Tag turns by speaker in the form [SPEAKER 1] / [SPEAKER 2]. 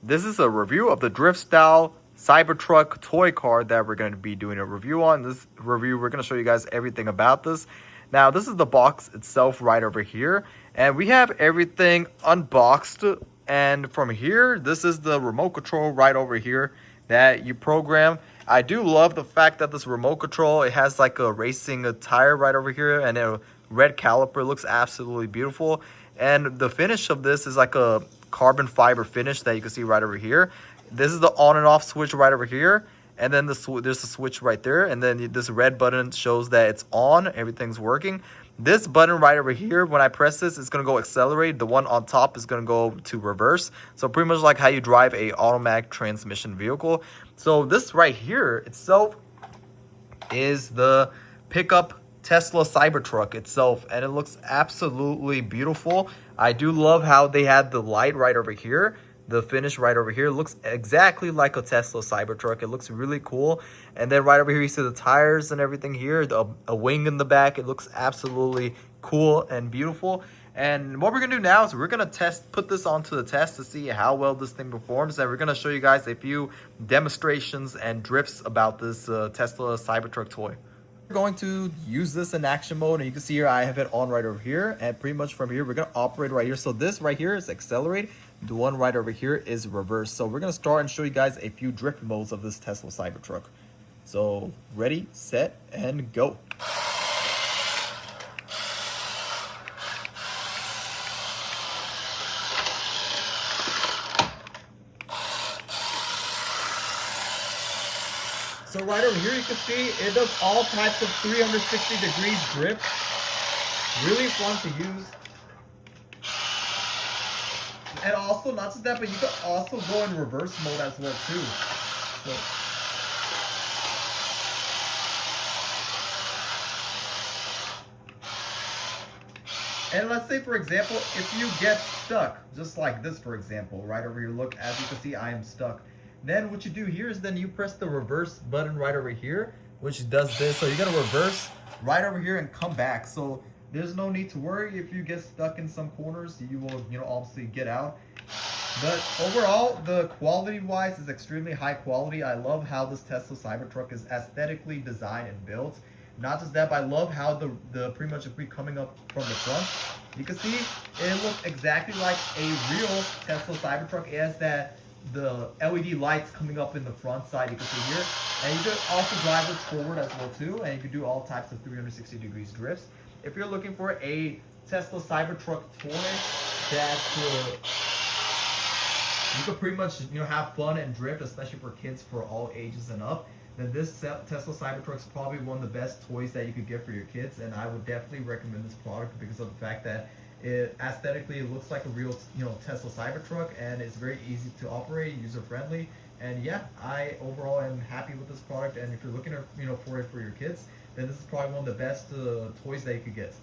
[SPEAKER 1] This is a review of the drift style Cybertruck toy car that we're going to be doing a review on. This review, we're going to show you guys everything about this. Now, this is the box itself right over here, and we have everything unboxed. And from here, this is the remote control right over here that you program. I do love the fact that this remote control, it has like a racing tire right over here and a red caliper. It looks absolutely beautiful. And the finish of this is like a carbon fiber finish that you can see right over here. This is the on and off switch right over here. And then there's a switch right there. And then this red button shows that it's on, everything's working. This button right over here, when I press this, it's going to go accelerate. The one on top is going to go to reverse. So pretty much like how you drive a automatic transmission vehicle. So this right here itself is the pickup Tesla Cybertruck itself, and it looks absolutely beautiful. I do love how they had the light right over here. The finish right over here looks exactly like a Tesla Cybertruck. It looks really cool. And then right over here, you see the tires and everything here, a wing in the back. It looks absolutely cool and beautiful. And what we're going to do now is we're going to put this onto the test to see how well this thing performs. And we're going to show you guys a few demonstrations and drifts about this Tesla Cybertruck toy. We're going to use this in action mode, and you can see here I have it on right over here, and pretty much from here we're going to operate right here. So this right here is accelerate, the one right over here is reverse. So we're going to start and show you guys a few drift modes of this Tesla Cybertruck. So ready, set, and go. So right over here you can see it does all types of 360 degrees drift. Really fun to use. And also, not just that, but you can also go in reverse mode as well too. So, and let's say, for example, if you get stuck, just like this, for example, right over here, look, as you can see, I am stuck. Then what you do here is then you press the reverse button right over here, which does this. So you're gonna reverse right over here and come back. So there's no need to worry if you get stuck in some corners. You will, obviously get out. But overall, the quality-wise is extremely high quality. I love how this Tesla Cybertruck is aesthetically designed and built. Not just that, but I love how the pretty much coming up from the front. You can see it looks exactly like a real Tesla Cybertruck. It has the LED lights coming up in the front side, you can see here. And you can also drive this forward as well too, and you can do all types of 360 degrees drifts. If you're looking for a Tesla Cybertruck toy that you could pretty much have fun and drift, especially for kids for all ages and up, then this Tesla Cybertruck is probably one of the best toys that you could get for your kids. And I would definitely recommend this product because of the fact that it aesthetically looks like a real Tesla Cybertruck, and it's very easy to operate, user friendly. And yeah, I overall am happy with this product. And if you're looking for it for your kids, then this is probably one of the best toys that you could get.